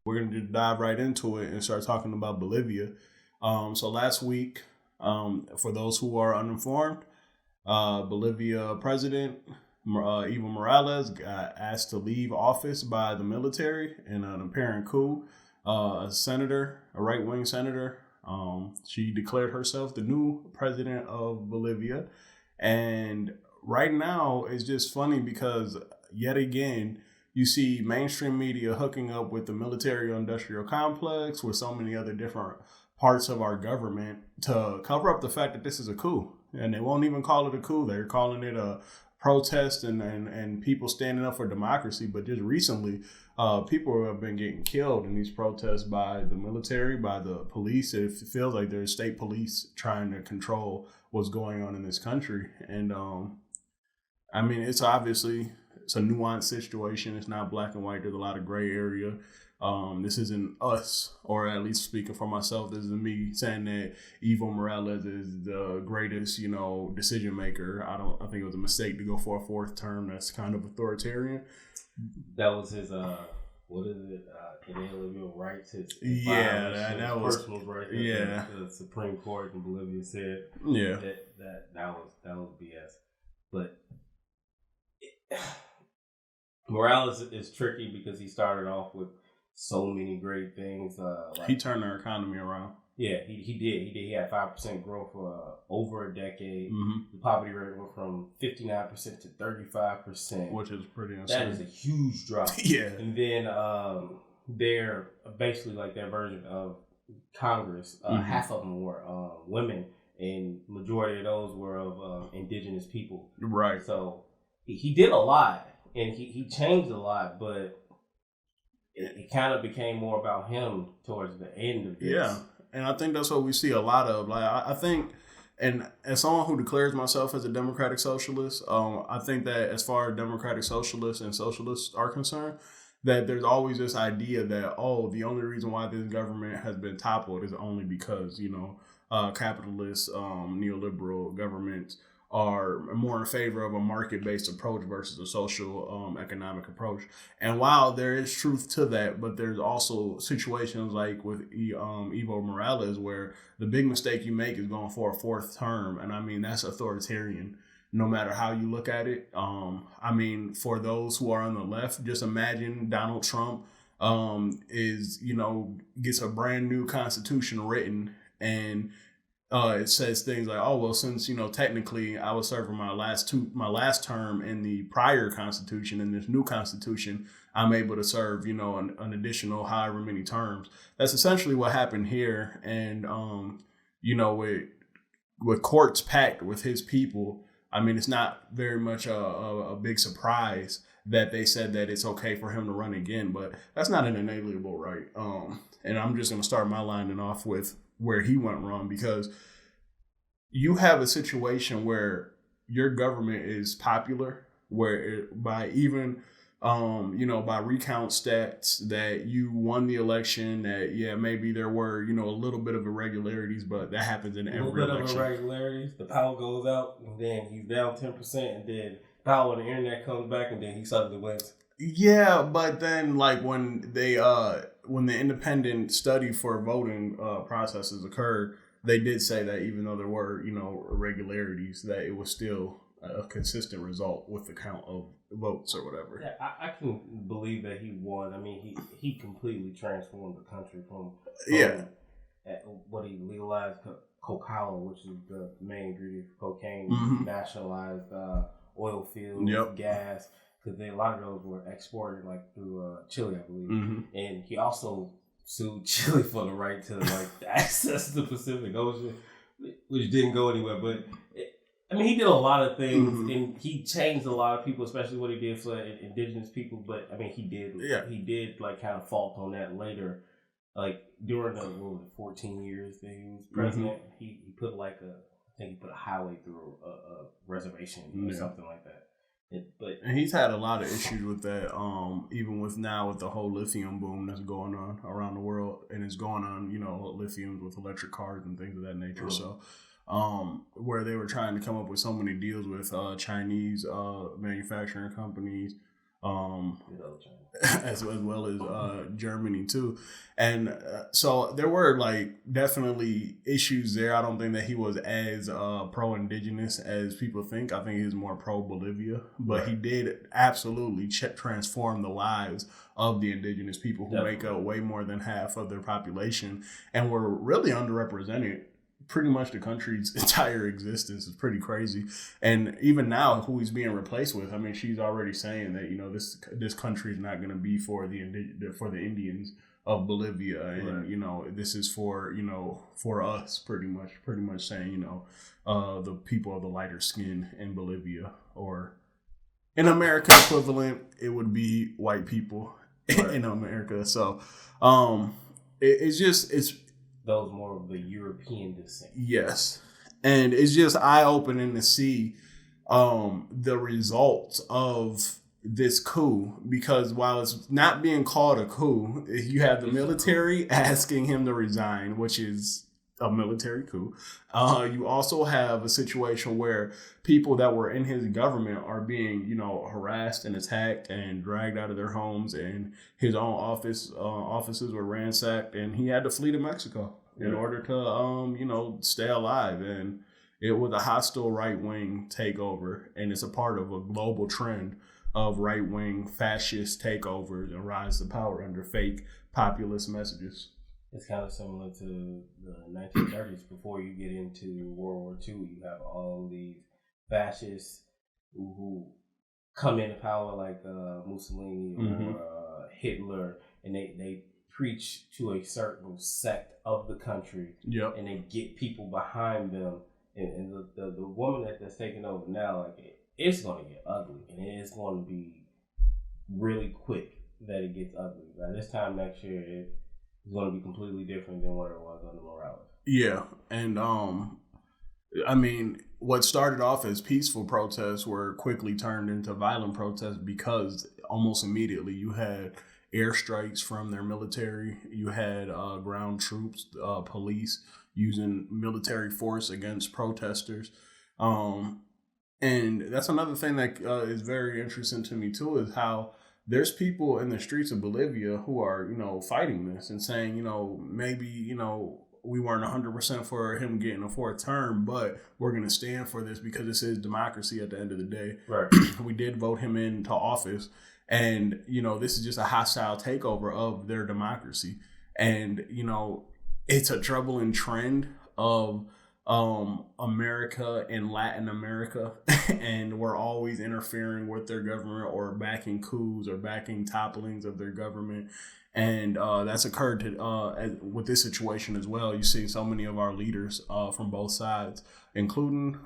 We're going to dive right into it and start talking about Bolivia. So last week, for those who are uninformed, Bolivia President Evo Morales got asked to leave office by the military in an apparent coup. A senator, a right-wing senator, she declared herself the new president of Bolivia. And right now, it's just funny because yet again, you see mainstream media hooking up with the military industrial complex, with so many other different parts of our government to cover up the fact that this is a coup. And they won't even call it a coup. They're calling it a protest and people standing up for democracy. But just recently, people have been getting killed in these protests by the military, by the police. It feels like there's state police trying to control what's going on in this country. And I mean, it's a nuanced situation. It's not black and white. There's a lot of gray area. This isn't us, or at least speaking for myself, this isn't me saying that Evo Morales is the greatest, decision maker. I think it was a mistake to go for a fourth term. That's kind of authoritarian. That was his, what is it? Inalienable rights. His that was personal right. Yeah, the Supreme Court in Bolivia said. Yeah, that was BS. But Morales is tricky because he started off with so many great things. He turned our economy around. Yeah, he did. He had 5% growth for over a decade. Mm-hmm. The poverty rate went from 59% to 35%, which is pretty insane. That is a huge drop. Yeah, and then they're basically like their version of Congress. Half of them were women, and majority of those were of indigenous people. Right. So he did a lot, and he changed a lot, but it kind of became more about him towards the end of this. Yeah, and I think that's what we see a lot of. Like, I think, and as someone who declares myself as a democratic socialist, I think that as far as democratic socialists and socialists are concerned, that there's always this idea that, the only reason why this government has been toppled is only because, capitalist, neoliberal governments are more in favor of a market-based approach versus a social economic approach. And while there is truth to that, but there's also situations like with Evo Morales where the big mistake you make is going for a fourth term. And I mean, that's authoritarian no matter how you look at it. I mean, for those who are on the left, just imagine Donald Trump gets a brand new constitution written, and it says things like, since technically I was serving my last term in the prior constitution, in this new constitution, I'm able to serve an additional however many terms. That's essentially what happened here, and with courts packed with his people, I mean, it's not very much a big surprise that they said that it's okay for him to run again, but that's not an inalienable right. And I'm just going to start my lining off with where he went wrong, because you have a situation where your government is popular, where by recount stats that you won the election, that maybe there were a little bit of irregularities, but that happens in every election. A little bit of irregularities. The power goes out, and then he's down 10%, and then power on the internet comes back, and then he suddenly wins. Yeah, but then when the independent study for voting processes occurred, they did say that even though there were irregularities, that it was still a consistent result with the count of votes or whatever. Yeah, I can believe that he won. I mean, he completely transformed the country from what he legalized cocaine, which is the main ingredient for cocaine, nationalized oil fields, gas. Because a lot of those were exported through Chile, I believe, and he also sued Chile for the right to access the Pacific Ocean, which didn't go anywhere. But he did a lot of things, and he changed a lot of people, especially what he did for indigenous people. But he did kind of fault on that later, during the 14 years that he was president. He put I think he put a highway through a reservation or something like that. And he's had a lot of issues with that, even with the whole lithium boom that's going on around the world, and it's going on, lithiums with electric cars and things of that nature. So, where they were trying to come up with so many deals with Chinese manufacturing companies, as well as Germany too. And so there were like definitely issues there. I don't think that he was as pro-indigenous as people think. I think he was more pro-Bolivia, but he did absolutely transform the lives of the indigenous people who make up way more than half of their population and were really underrepresented. Pretty much the country's entire existence is pretty crazy, and even now, who he's being replaced with, I mean, she's already saying that this country is not going to be for the Indians of Bolivia, and this is for for us, pretty much saying the people of the lighter skin in Bolivia, or in America equivalent, it would be white people in America. So, it's those more of the European descent. Yes. And it's just eye-opening to see the results of this coup, because while it's not being called a coup, you have the military asking him to resign, which is a military coup. You also have a situation where people that were in his government are being, harassed and attacked and dragged out of their homes, and his own offices were ransacked, and he had to flee to Mexico in order to, stay alive. And it was a hostile right-wing takeover, and it's a part of a global trend of right-wing fascist takeovers and rise to power under fake populist messages. It's kind of similar to the 1930s. Before you get into World War II, you have all these fascists who come into power, like Mussolini or Hitler, and they preach to a certain sect of the country, and they get people behind them. And the woman that's taking over now, like it's going to get ugly, and it's going to be really quick that it gets ugly. By this time next year, it's going to be completely different than what it was under Morales. Yeah, and I mean, what started off as peaceful protests were quickly turned into violent protests because almost immediately you had airstrikes from their military. You had ground troops, police using military force against protesters. And that's another thing that is very interesting to me too, is how there's people in the streets of Bolivia who are, fighting this and saying, maybe, we weren't 100% for him getting a fourth term, but we're going to stand for this because this is democracy at the end of the day. Right. We did vote him into office. And, this is just a hostile takeover of their democracy. And, it's a troubling trend of America and Latin America. And we're always interfering with their government or backing coups or backing topplings of their government. And that's occurred with this situation as well. You see so many of our leaders from both sides, including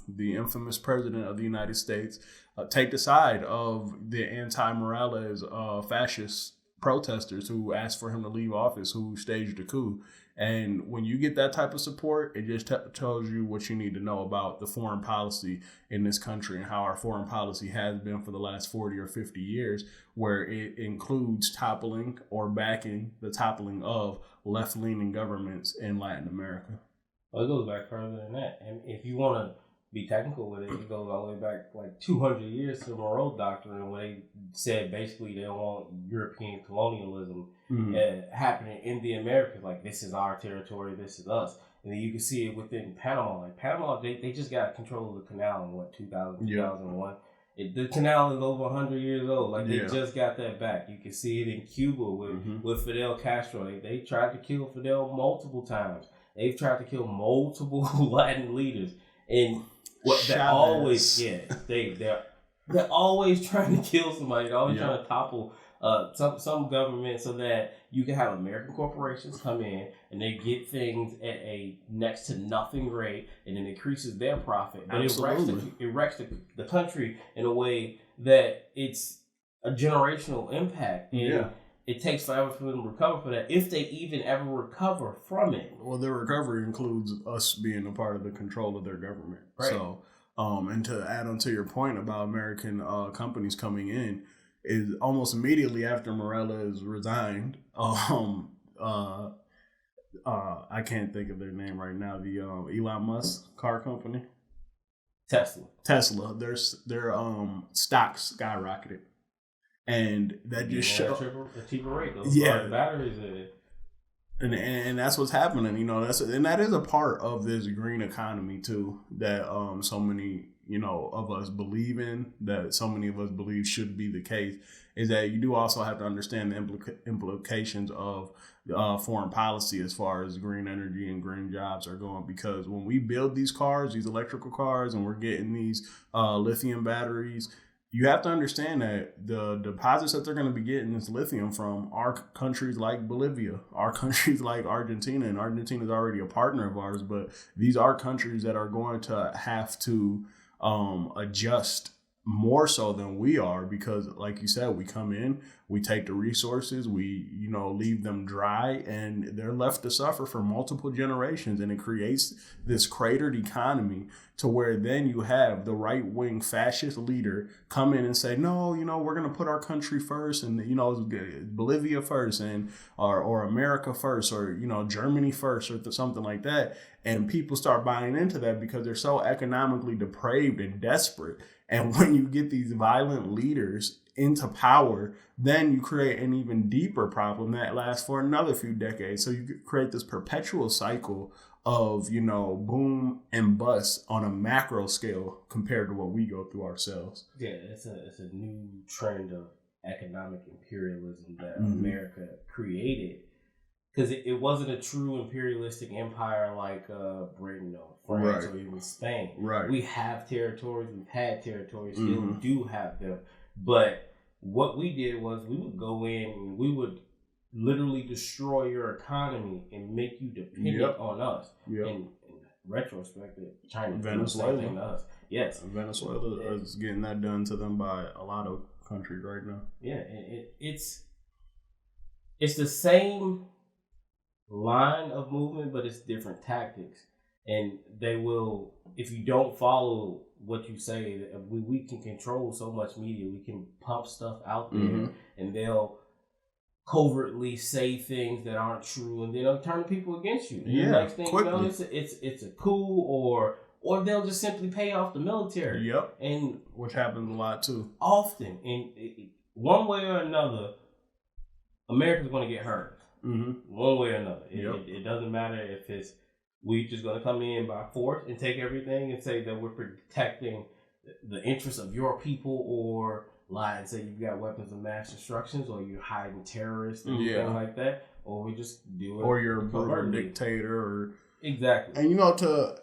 the infamous president of the United States, take the side of the anti-Morales fascist protesters who asked for him to leave office, who staged a coup. And when you get that type of support, it just tells you what you need to know about the foreign policy in this country and how our foreign policy has been for the last 40 or 50 years, where it includes toppling or backing the toppling of left-leaning governments in Latin America. Well, it goes back further than that. And if you want to be technical with it, it goes all the way back like 200 years to the Monroe Doctrine, where they said basically they don't want European colonialism happening in the Americas. Like, this is our territory, this is us. And then you can see it within Panama. Like, Panama, they just got control of the canal in 2001. The canal is over 100 years old. Like, they just got that back. You can see it in Cuba with Fidel Castro. They tried to kill Fidel multiple times. They've tried to kill multiple Latin leaders. And they're always they're always trying to kill somebody. They're always trying to topple some government so that you can have American corporations come in and they get things at a next to nothing rate, and it increases their profit. But it wrecks the country in a way that it's a generational impact. And it takes forever for them to recover from that, if they even ever recover from it. Well, their recovery includes us being a part of the control of their government. Right. So, and to add on to your point about American companies coming in, is almost immediately after Morales resigned, I can't think of their name right now, the Elon Musk car company. Tesla. Their stocks skyrocketed. And that just shows a cheaper rate. Those large batteries and that's what's happening. You know, that is a part of this green economy too, that so many, you know, of us believe in, that so many of us believe should be the case, is that you do also have to understand the implications of foreign policy as far as green energy and green jobs are going. Because when we build these cars, these electrical cars, and we're getting these lithium batteries, you have to understand that the deposits that they're going to be getting this lithium from are countries like Bolivia, are countries like Argentina, and Argentina is already a partner of ours, but these are countries that are going to have to adjust more so than we are, because like you said, we come in, we take the resources, we, you know, leave them dry, and they're left to suffer for multiple generations. And it creates this cratered economy to where then you have the right-wing fascist leader come in and say, no, you know, we're going to put our country first, and, you know, Bolivia first, and or America first, or, you know, Germany first, or something like that. And people start buying into that because they're so economically depraved and desperate. And when you get these violent leaders into power, then you create an even deeper problem that lasts for another few decades. So you create this perpetual cycle of, you know, boom and bust on a macro scale compared to what we go through ourselves. Yeah, it's a new trend of economic imperialism that America created. Because it wasn't a true imperialistic empire like Britain or France or even Spain. Right. We have territories, we've had territories, still do have them. But what we did was we would go in and we would literally destroy your economy and make you dependent on us. Yep. In retrospect, China did the same thing to us. Yes. Venezuela is getting that done to them by a lot of countries right now. Yeah, it's the same line of movement, but it's different tactics. And they will, if you don't follow what you say, we can control so much media. We can pump stuff out there, and they'll covertly say things that aren't true, and then they'll turn people against you. And the next thing you know, it's a coup, or they'll just simply pay off the military. Yep. And which happens a lot too. Often, and one way or another, America's going to get hurt. One way or another. It doesn't matter if it's we just going to come in by force and take everything and say that we're protecting the interests of your people, or lie and say you've got weapons of mass destruction, or you're hiding terrorists and things like that, or we just do it, or you're a brutal dictator, or exactly. And you know, to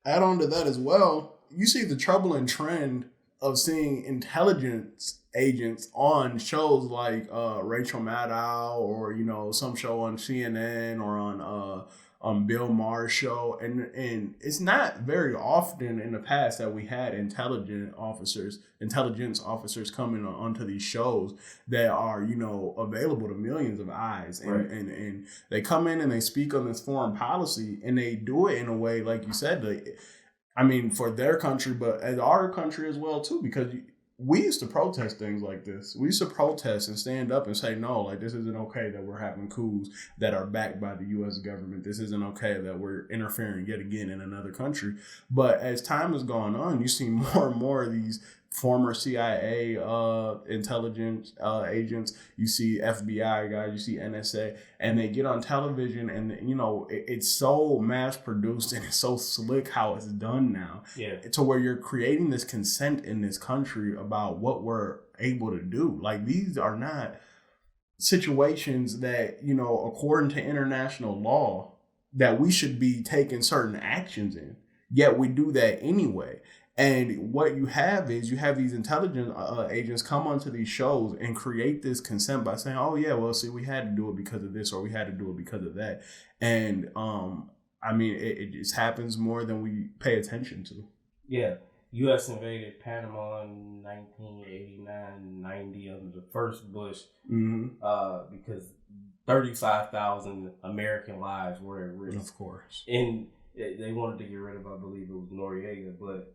add on to that as well, you see the troubling trend of seeing intelligence agents on shows like Rachel Maddow, or, you know, some show on CNN, or on Bill Maher's show, and it's not very often in the past that we had intelligence officers coming onto these shows that are, you know, available to millions of eyes, and they come in and they speak on this foreign policy, and they do it in a way, like you said, I mean, for their country, but as our country as well too, because we used to protest things like this. We used to protest and stand up and say, no, like, this isn't okay that we're having coups that are backed by the U.S. government. This isn't okay that we're interfering yet again in another country. But as time has gone on, you see more and more of these former CIA intelligence agents, you see FBI guys, you see NSA, and they get on television, and, you know, it's so mass produced and it's so slick how it's done now, to where you're creating this consent in this country about what we're able to do. Like, these are not situations that, you know, according to international law, that we should be taking certain actions in, yet we do that anyway. And what you have is these intelligence agents come onto these shows and create this consent by saying, oh, yeah, well, see, we had to do it because of this, or we had to do it because of that. And, I mean, it just happens more than we pay attention to. Yeah. U.S. invaded Panama in 1989-90 under the first Bush because 35,000 American lives were at risk. Of course. And they wanted to get rid of, I believe it was Noriega, but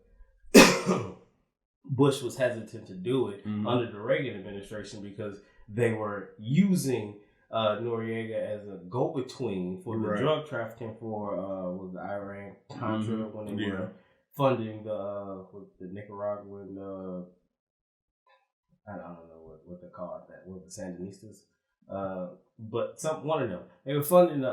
Bush was hesitant to do it under the Reagan administration because they were using Noriega as a go-between for the drug trafficking for was the Iran Contra when they were funding the Nicaraguan I don't know what they call it, that were the Sandinistas. But one of them, they were funding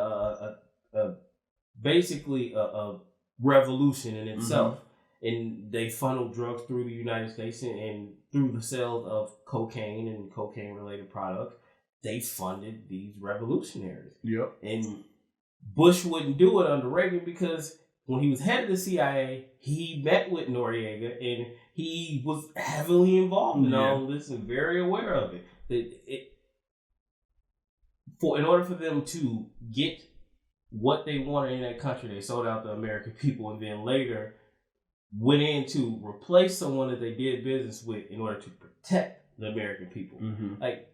basically a revolution in itself, and they funneled drugs through the United States and through the sales of cocaine and cocaine related products. They funded these revolutionaries. Yep. And Bush wouldn't do it under Reagan because when he was head of the CIA, he met with Noriega and he was heavily involved in all this and very aware of it. In order for them to get what they wanted in that country, they sold out the American people, and then later went in to replace someone that they did business with in order to protect the American people. Like,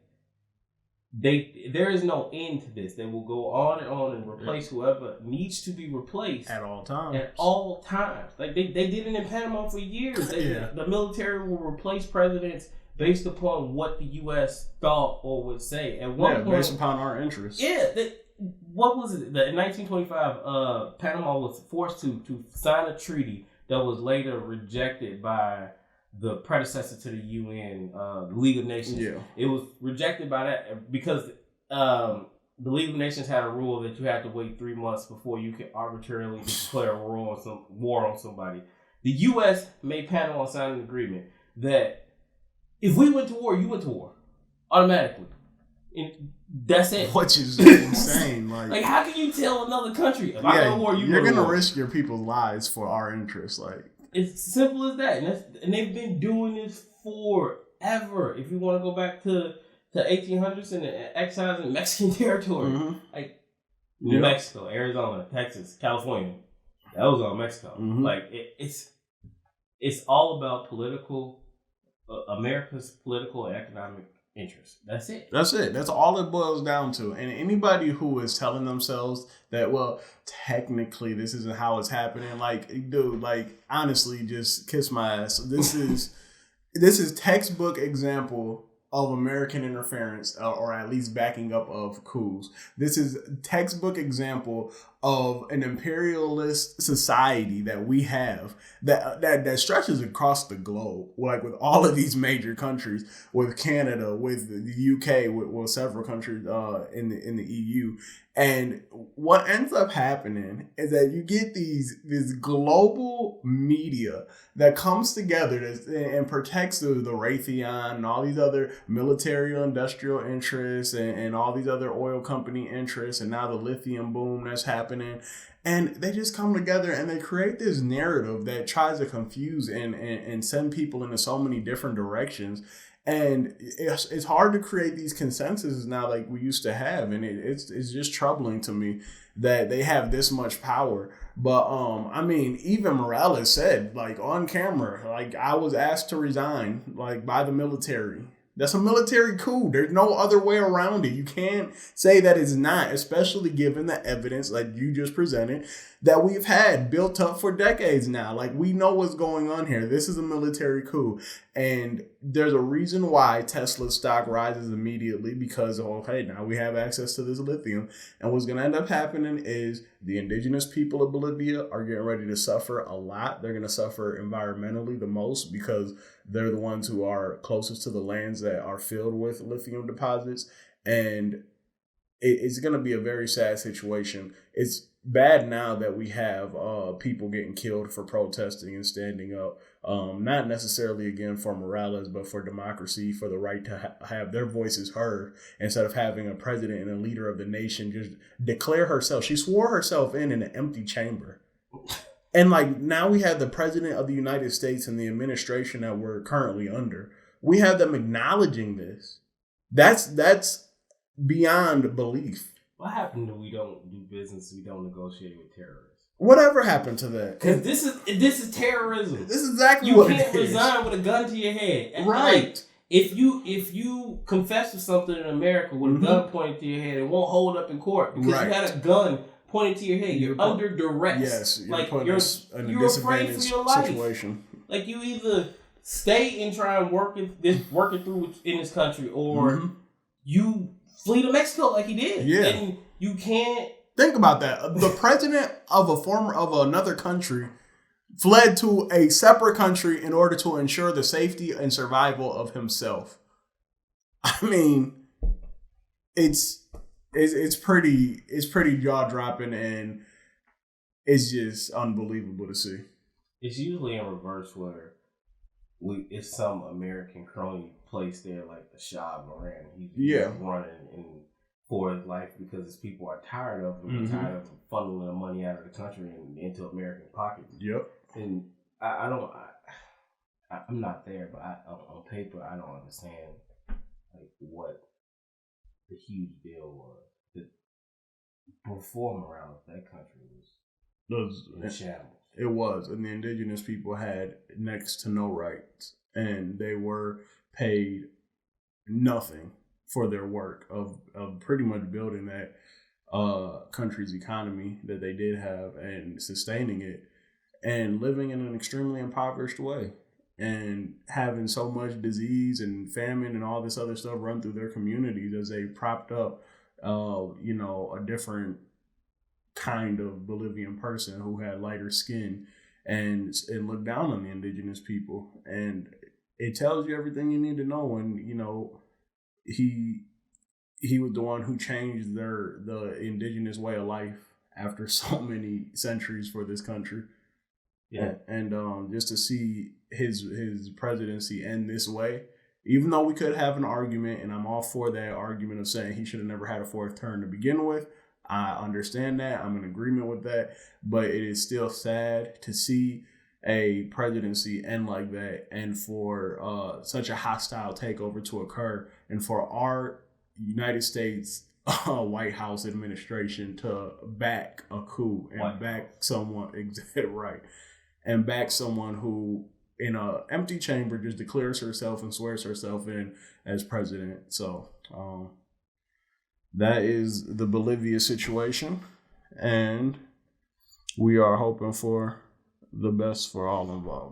there is no end to this. They will go on and replace whoever needs to be replaced at all times. At all times, like they did it in Panama for years. The military will replace presidents based upon what the U.S. thought or would say. At one point, based upon our interests. What was it? In 1925, Panama was forced to sign a treaty that was later rejected by the predecessor to the UN, the League of Nations. It was rejected by that because the League of Nations had a rule that you had to wait 3 months before you could arbitrarily declare war on somebody. The U.S. made Panama sign an agreement that if we went to war, you went to war automatically. And that's it. Which is insane. Like, how can you tell another country, if I go to war, you're going to risk your people's lives for our interests? Like, it's simple as that. And they've been doing this forever. If you want to go back to the 1800s and the exiles in Mexican territory, like New Mexico, Arizona, Texas, California, that was all Mexico. Like, it's all about America's political and economic interest. That's it. That's all it boils down to. And anybody who is telling themselves that, well, technically this isn't how it's happening, like, dude, like, honestly, just kiss my ass. This is textbook example of American interference, or at least backing up of coups. This is textbook example of an imperialist society that we have that stretches across the globe, like with all of these major countries, with Canada, with the UK, with several countries in the EU. And what ends up happening is that you get this global media that comes together and protects the Raytheon and all these other military industrial interests and all these other oil company interests, and now the lithium boom that's happening. And they just come together and they create this narrative that tries to confuse and send people into so many different directions. And it's hard to create these consensuses now like we used to have. And it's just troubling to me that they have this much power. But, I mean, even Morales said, like, on camera, like, I was asked to resign, like, by the military. That's a military coup. There's no other way around it. You can't say that it's not, especially given the evidence like you just presented that we've had built up for decades now. Like, we know what's going on here. This is a military coup. And there's a reason why Tesla's stock rises immediately because, okay, now we have access to this lithium. And what's going to end up happening is the indigenous people of Bolivia are getting ready to suffer a lot. They're going to suffer environmentally the most because they're the ones who are closest to the lands that are filled with lithium deposits. And it's going to be a very sad situation. It's bad now that we have people getting killed for protesting and standing up. Not necessarily, again, for Morales, but for democracy, for the right to have their voices heard instead of having a president and a leader of the nation just declare herself. She swore herself in an empty chamber. And like now we have the president of the United States and the administration that we're currently under. We have them acknowledging this. That's beyond belief. What happened to we don't do business, we don't negotiate with terrorists? Whatever happened to that? Because this is terrorism. This is exactly what it is. You can't resign with a gun to your head. Right. Like, if you confess to something in America with a gun pointed to your head, it won't hold up in court because you had a gun pointed to your head. You're under duress. Yes, you're afraid for your life. Situation. Like, you either stay and try and work it through in this country, or you flee to Mexico like he did. Yeah, and you can't. Think about that. The president of another country fled to a separate country in order to ensure the safety and survival of himself. I mean, it's pretty jaw dropping, and it's just unbelievable to see. It's usually in reverse where it's some American crony placed there like the Shah of Iran. He's running for his life because his people are tired of him, tired of funneling the money out of the country and into American pockets. Yep. And I'm not there, but on paper, I don't understand like what the huge deal was. Before morale, that country was in shambles. It was, and the indigenous people had next to no rights, and they were paid nothing for their work of pretty much building that country's economy that they did have and sustaining it, and living in an extremely impoverished way, and having so much disease and famine and all this other stuff run through their communities as they propped up, a different kind of Bolivian person who had lighter skin and looked down on the indigenous people. And it tells you everything you need to know when, he was the one who changed the indigenous way of life after so many centuries for this country. Yeah. And just to see his presidency end this way, even though we could have an argument, and I'm all for that argument of saying he should have never had a fourth term to begin with. I understand that. I'm in agreement with that. But it is still sad to see a presidency end like that, and for such a hostile takeover to occur, and for our United States White House administration to back a coup and back someone right, and back someone who in an empty chamber just declares herself and swears herself in as president. So that is the Bolivia situation, and we are hoping for the best for all involved.